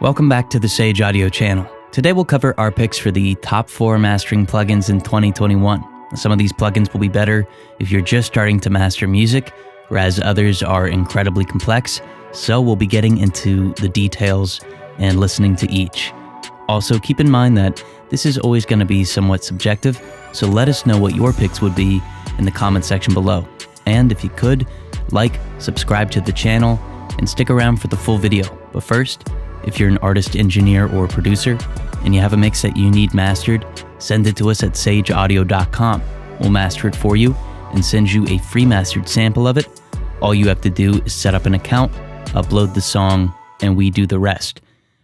Welcome back to the Sage Audio channel. Today we'll cover our picks for the top 4 mastering plugins in 2021. Some of these plugins will be better if you're just starting to master music, whereas others are incredibly complex, so we'll be getting into the details and listening to each. Also, keep in mind that this is always going to be somewhat subjective, so let us know what your picks would be in the comment section below. And if you could, like, subscribe to the channel, and stick around for the full video. But first, if you're an artist, engineer, or producer, and you have a mix that you need mastered, send it to us at sageaudio.com. We'll master it for you and send you a free mastered sample of it. All you have to do is set up an account, upload the song, and we do the rest.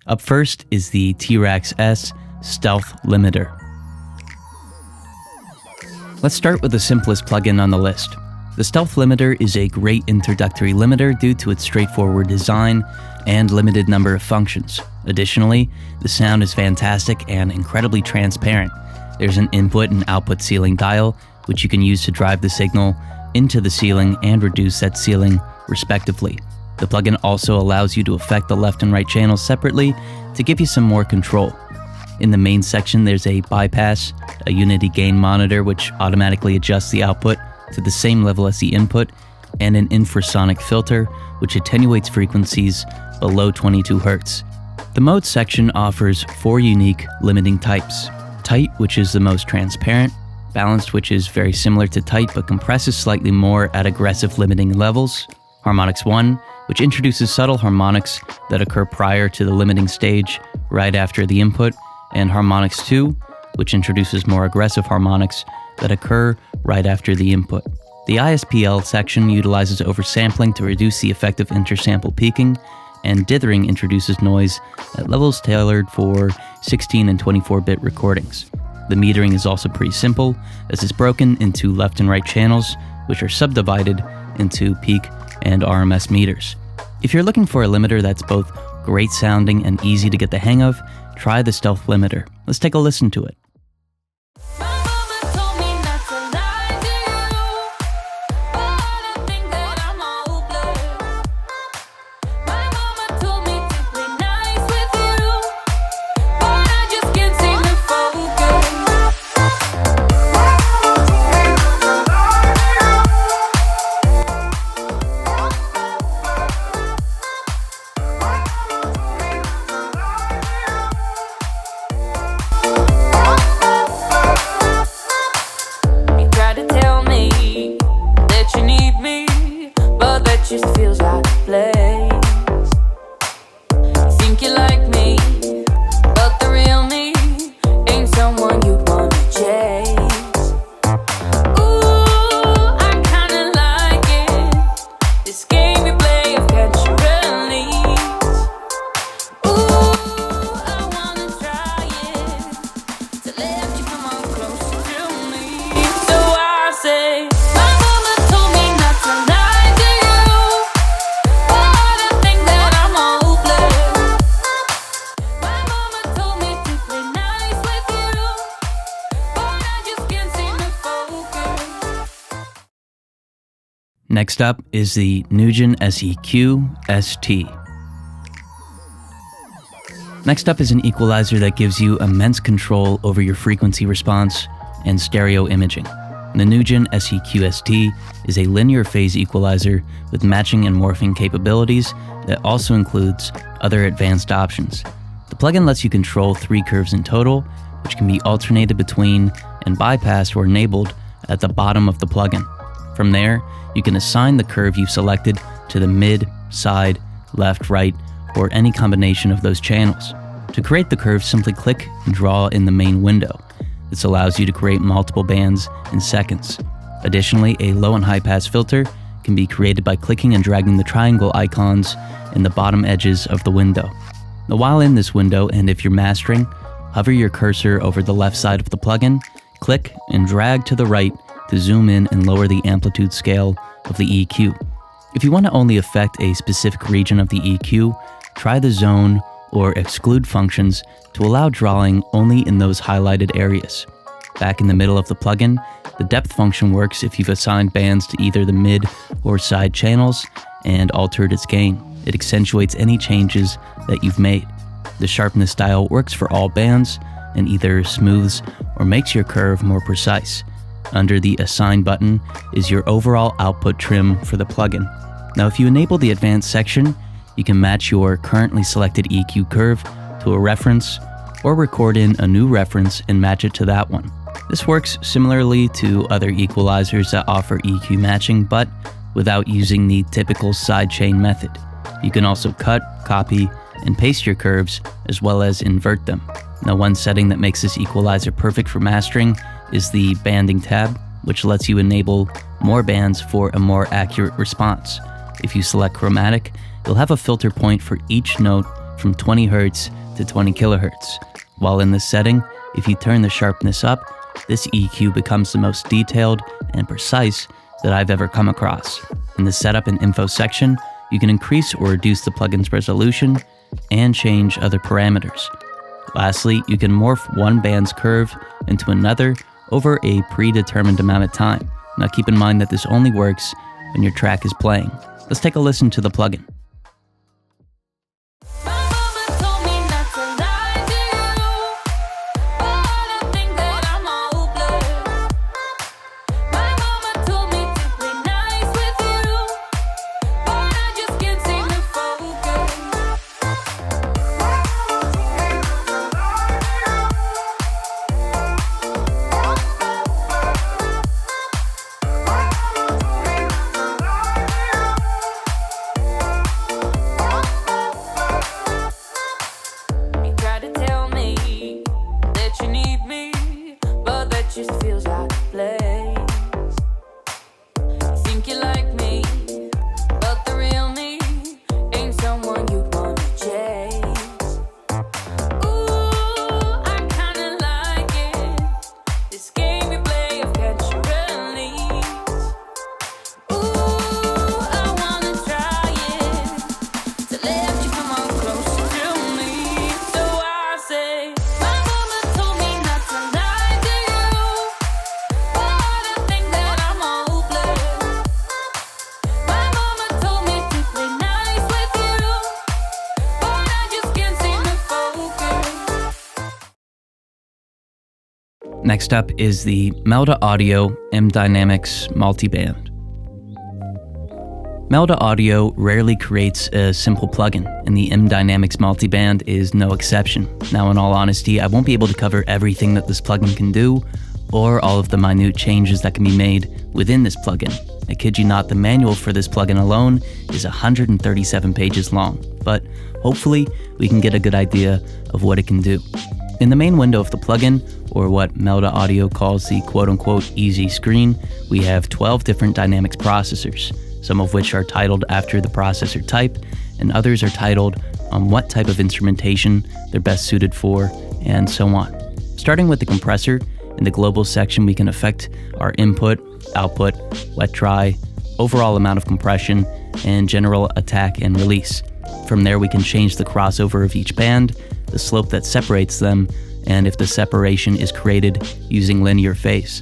Up first is the T-Rax S Stealth Limiter. Let's start with the simplest plugin on the list. The Stealth Limiter is a great introductory limiter due to its straightforward design and limited number of functions. Additionally, the sound is fantastic and incredibly transparent. There's an input and output ceiling dial, which you can use to drive the signal into the ceiling and reduce that ceiling, respectively. The plugin also allows you to affect the left and right channels separately to give you some more control. In the main section, there's a bypass, a unity gain monitor which automatically adjusts the output to the same level as the input, and an infrasonic filter which attenuates frequencies below 22 Hz. The mode section offers 4 unique limiting types. Tight, which is the most transparent. Balanced, which is very similar to tight but compresses slightly more at aggressive limiting levels. Harmonics 1, which introduces subtle harmonics that occur prior to the limiting stage, right after the input. And Harmonics 2, which introduces more aggressive harmonics that occur right after the input. The ISPL section utilizes oversampling to reduce the effect of intersample peaking, and dithering introduces noise at levels tailored for 16 and 24-bit recordings. The metering is also pretty simple, as it's broken into left and right channels, which are subdivided into peak and RMS meters. If you're looking for a limiter that's both great sounding and easy to get the hang of, try the Stealth Limiter. Let's take a listen to it. Just feels like a place. You think you like me, but the real me ain't someone you'd wanna chase. Ooh, I kinda like it, this game you play of catch and release. Ooh, I wanna try it, to let you come on closer to me. So I say, my mama told me not to lie. Next up is the Nugent SEQ ST. Next up is an equalizer that gives you immense control over your frequency response and stereo imaging. The Nugent SEQ ST is a linear phase equalizer with matching and morphing capabilities that also includes other advanced options. The plugin lets you control 3 curves in total, which can be alternated between and bypassed or enabled at the bottom of the plugin. From there, you can assign the curve you've selected to the mid, side, left, right, or any combination of those channels. To create the curve, simply click and draw in the main window. This allows you to create multiple bands in seconds. Additionally, a low and high pass filter can be created by clicking and dragging the triangle icons in the bottom edges of the window. Now, while in this window, and if you're mastering, hover your cursor over the left side of the plugin, click and drag to the right to zoom in and lower the amplitude scale of the EQ. If you want to only affect a specific region of the EQ, try the zone or exclude functions to allow drawing only in those highlighted areas. Back in the middle of the plugin, the depth function works if you've assigned bands to either the mid or side channels and altered its gain. It accentuates any changes that you've made. The sharpness dial works for all bands and either smooths or makes your curve more precise. Under the Assign button is your overall output trim for the plugin. Now, if you enable the Advanced section, you can match your currently selected EQ curve to a reference or record in a new reference and match it to that one. This works similarly to other equalizers that offer EQ matching, but without using the typical sidechain method. You can also cut, copy, and paste your curves, as well as invert them. Now, one setting that makes this equalizer perfect for mastering is the banding tab, which lets you enable more bands for a more accurate response. If you select chromatic, you'll have a filter point for each note from 20 Hz to 20 kHz. While in this setting, if you turn the sharpness up, this EQ becomes the most detailed and precise that I've ever come across. In the Setup and Info section, you can increase or reduce the plugin's resolution and change other parameters. Lastly, you can morph one band's curve into another over a predetermined amount of time. Now keep in mind that this only works when your track is playing. Let's take a listen to the plugin. Next up is the Melda Audio M Dynamics Multiband. Melda Audio rarely creates a simple plugin, and the M Dynamics Multiband is no exception. Now, in all honesty, I won't be able to cover everything that this plugin can do, or all of the minute changes that can be made within this plugin. I kid you not, the manual for this plugin alone is 137 pages long, but hopefully we can get a good idea of what it can do. In the main window of the plugin, or what Melda Audio calls the quote-unquote easy screen, we have 12 different dynamics processors, some of which are titled after the processor type, and others are titled on what type of instrumentation they're best suited for, and so on. Starting with the compressor, in the global section we can affect our input, output, wet dry, overall amount of compression, and general attack and release. From there we can change the crossover of each band, the slope that separates them, and if the separation is created using linear phase.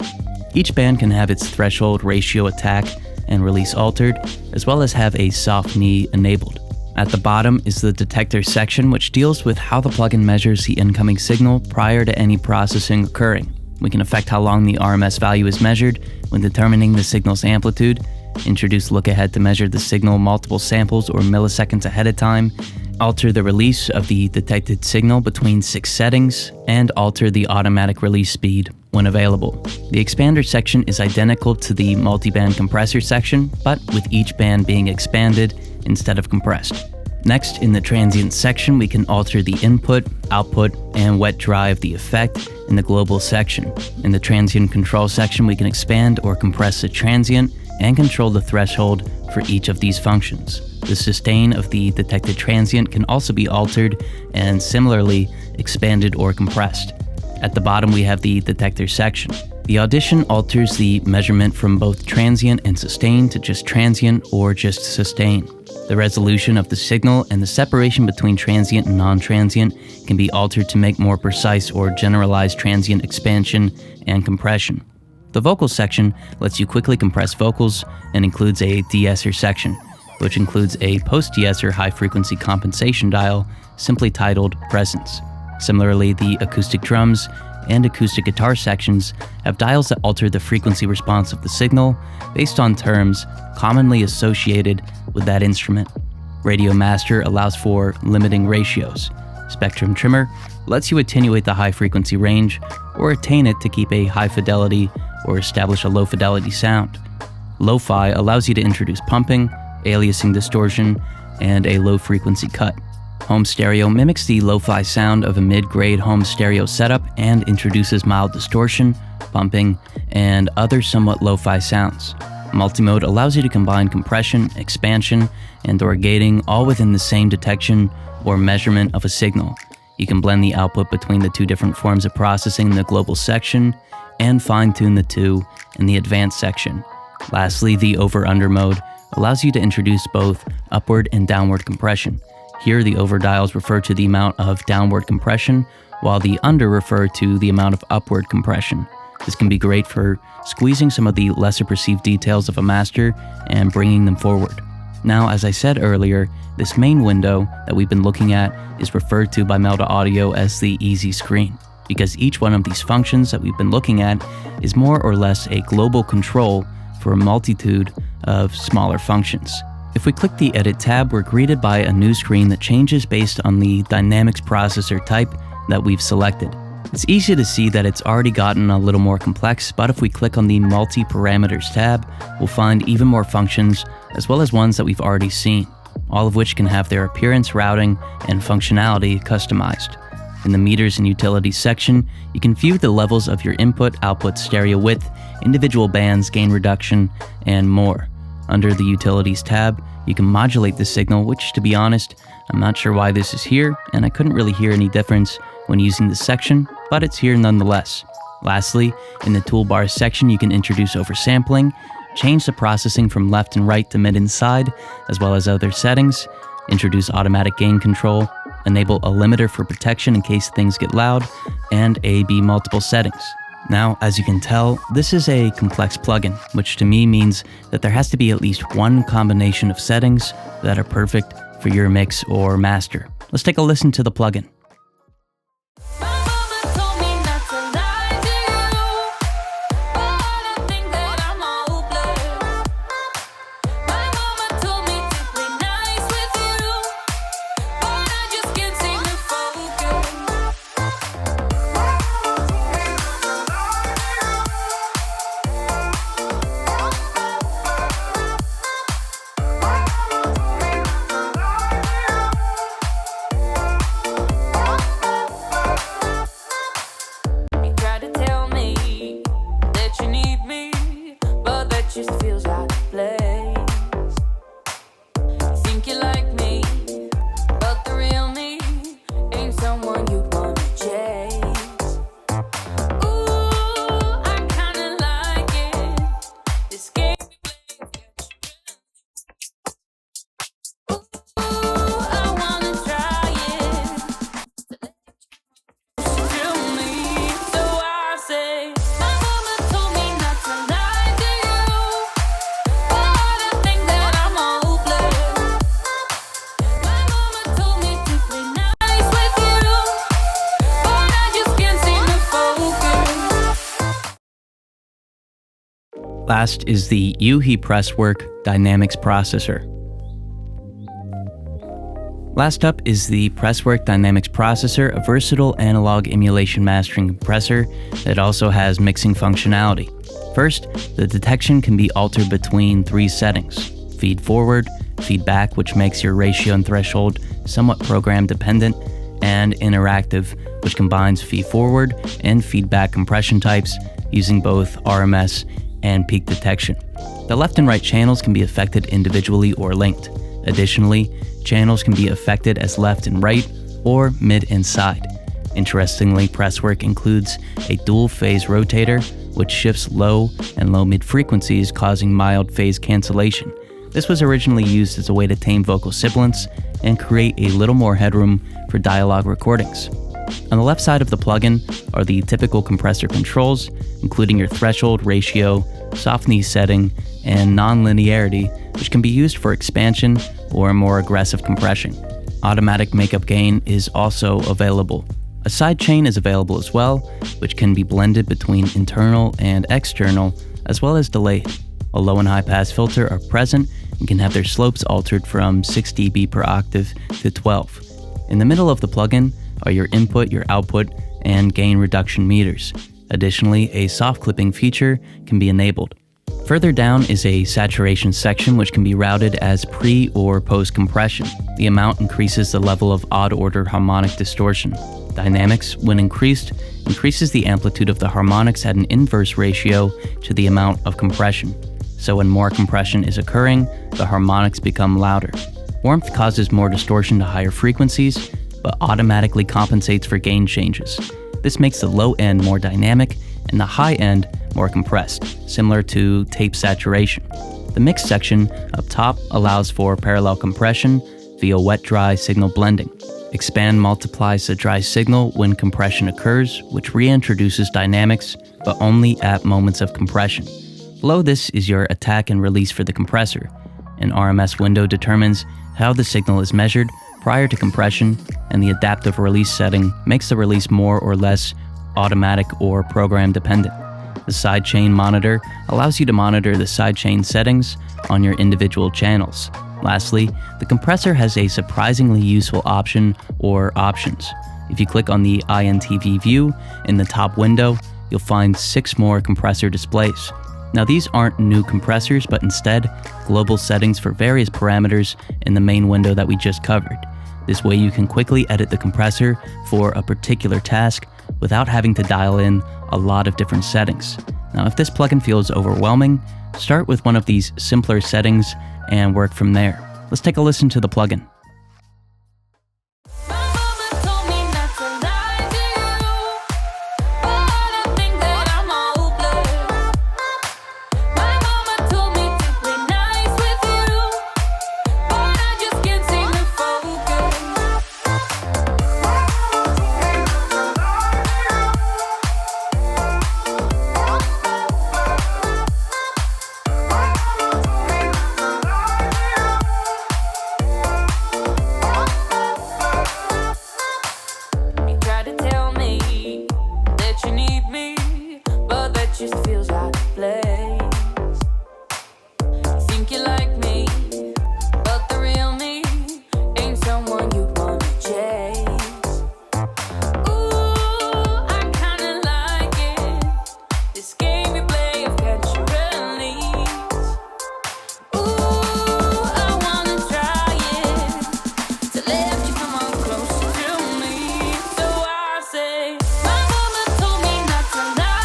Each band can have its threshold, ratio, attack, and release altered, as well as have a soft knee enabled. At the bottom is the detector section, which deals with how the plugin measures the incoming signal prior to any processing occurring. We can affect how long the RMS value is measured when determining the signal's amplitude, introduce look ahead to measure the signal multiple samples or milliseconds ahead of time, alter the release of the detected signal between 6 settings, and alter the automatic release speed when available. The expander section is identical to the multiband compressor section, but with each band being expanded instead of compressed. Next, in the transient section, we can alter the input, output, and wet dry of the effect in the global section. In the transient control section, we can expand or compress the transient and control the threshold for each of these functions. The sustain of the detected transient can also be altered and similarly expanded or compressed. At the bottom we have the detector section. The audition alters the measurement from both transient and sustain to just transient or just sustain. The resolution of the signal and the separation between transient and non-transient can be altered to make more precise or generalized transient expansion and compression. The vocal section lets you quickly compress vocals and includes a de-esser section, which includes a post-de-esser high-frequency compensation dial simply titled Presence. Similarly, the acoustic drums and acoustic guitar sections have dials that alter the frequency response of the signal based on terms commonly associated with that instrument. Radio Master allows for limiting ratios. Spectrum Trimmer lets you attenuate the high frequency range or attain it to keep a high fidelity or establish a low fidelity sound. Lo-Fi allows you to introduce pumping, aliasing distortion, and a low frequency cut. Home Stereo mimics the lo-fi sound of a mid-grade home stereo setup and introduces mild distortion, pumping, and other somewhat lo-fi sounds. Multimode allows you to combine compression, expansion, and/or gating all within the same detection or measurement of a signal. You can blend the output between the two different forms of processing in the global section and fine-tune the two in the advanced section. Lastly, the over-under mode allows you to introduce both upward and downward compression. Here, the over dials refer to the amount of downward compression, while the under refer to the amount of upward compression. This can be great for squeezing some of the lesser perceived details of a master and bringing them forward. Now, as I said earlier, this main window that we've been looking at is referred to by Melda Audio as the easy screen, because each one of these functions that we've been looking at is more or less a global control for a multitude of smaller functions. If we click the Edit tab, we're greeted by a new screen that changes based on the Dynamics processor type that we've selected. It's easy to see that it's already gotten a little more complex, but if we click on the Multi-Parameters tab, we'll find even more functions, as well as ones that we've already seen, all of which can have their appearance, routing, and functionality customized. In the Meters and Utilities section, you can view the levels of your input-output stereo width, individual bands, gain reduction, and more. Under the Utilities tab, you can modulate the signal, which, to be honest, I'm not sure why this is here, and I couldn't really hear any difference when using this section, but it's here nonetheless. Lastly, in the Toolbars section, you can introduce oversampling, change the processing from left and right to mid and side, as well as other settings, introduce automatic gain control, enable a limiter for protection in case things get loud, and A/B multiple settings. Now, as you can tell, this is a complex plugin, which to me means that there has to be at least one combination of settings that are perfect for your mix or master. Let's take a listen to the plugin. My mama told me not to lie to you, but I think that I'm hopeless. My mama told me to play nice with you, but I just can't seem to focus. You try to tell me that you need me, but that just feels out of place. You think you like me, but the real me ain't someone you'd wanna chase. Ooh, I kinda like it. This game we play. Ooh, I wanna try it. To me, so I say, my mama told me not to lie to you, but I think that I'm hopeless. My mama told me to play nice with you, but I just can't seem to focus. Last is the UHI Presswork Dynamics Processor. Last up is the Presswork Dynamics Processor, a versatile analog emulation mastering compressor that also has mixing functionality. First, the detection can be altered between three settings: feed forward, feedback, which makes your ratio and threshold somewhat program dependent, and interactive, which combines feed forward and feedback compression types using both RMS and peak detection. The left and right channels can be affected individually or linked. Additionally, channels can be affected as left and right or mid and side. Interestingly, Presswork includes a dual phase rotator, which shifts low and low mid frequencies, causing mild phase cancellation. This was originally used as a way to tame vocal sibilance and create a little more headroom for dialogue recordings. On the left side of the plugin are the typical compressor controls, including your threshold, ratio, softness setting, and non-linearity, which can be used for expansion or more aggressive compression. Automatic makeup gain is also available. A sidechain is available as well, which can be blended between internal and external, as well as delayed. A low and high pass filter are present and can have their slopes altered from 6 dB per octave to 12. In the middle of the plugin are your input, your output, and gain reduction meters. Additionally, a soft clipping feature can be enabled. Further down is a saturation section which can be routed as pre or post compression. The amount increases the level of odd order harmonic distortion. Dynamics, when increased, increases the amplitude of the harmonics at an inverse ratio to the amount of compression. So when more compression is occurring, the harmonics become louder. Warmth causes more distortion to higher frequencies, but automatically compensates for gain changes. This makes the low end more dynamic and the high end more compressed, similar to tape saturation. The mix section up top allows for parallel compression via wet-dry signal blending. Expand multiplies the dry signal when compression occurs, which reintroduces dynamics, but only at moments of compression. Below this is your attack and release for the compressor. An RMS window determines how the signal is measured prior to compression, and the adaptive release setting makes the release more or less automatic or program dependent. The sidechain monitor allows you to monitor the sidechain settings on your individual channels. Lastly, the compressor has a surprisingly useful option or options. If you click on the INTV view in the top window, you'll find 6 more compressor displays. Now these aren't new compressors, but instead global settings for various parameters in the main window that we just covered. This way you can quickly edit the compressor for a particular task without having to dial in a lot of different settings. Now if this plugin feels overwhelming, start with one of these simpler settings and work from there. Let's take a listen to the plugin. Just feels like a place. You think you like me, but the real me ain't someone you wanna chase. Ooh, I kinda like it, this game we play of catch and release. Ooh, I wanna try it, to let you come on closer to me. So I say, my mama told me not to lie.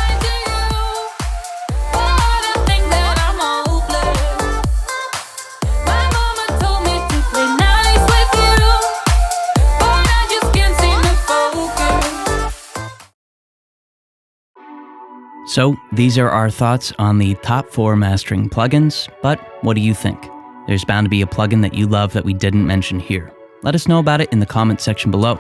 So these are our thoughts on the top 4 mastering plugins, but what do you think? There's bound to be a plugin that you love that we didn't mention here. Let us know about it in the comments section below.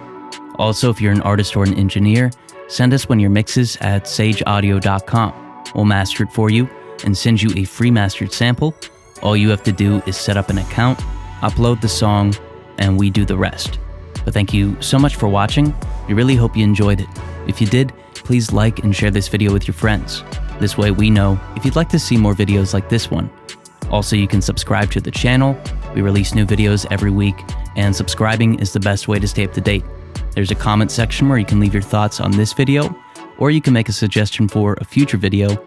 Also, if you're an artist or an engineer, send us one of your mixes at sageaudio.com. We'll master it for you and send you a free mastered sample. All you have to do is set up an account, upload the song, and we do the rest. But thank you so much for watching. We really hope you enjoyed it. If you did, please like and share this video with your friends. This way we know if you'd like to see more videos like this one. Also, you can subscribe to the channel. We release new videos every week, and subscribing is the best way to stay up to date. There's a comment section where you can leave your thoughts on this video, or you can make a suggestion for a future video.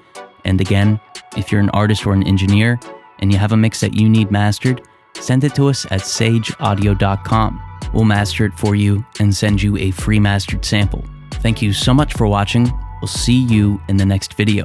And again, if you're an artist or an engineer and you have a mix that you need mastered, send it to us at sageaudio.com. We'll master it for you and send you a free mastered sample. Thank you so much for watching. We'll see you in the next video.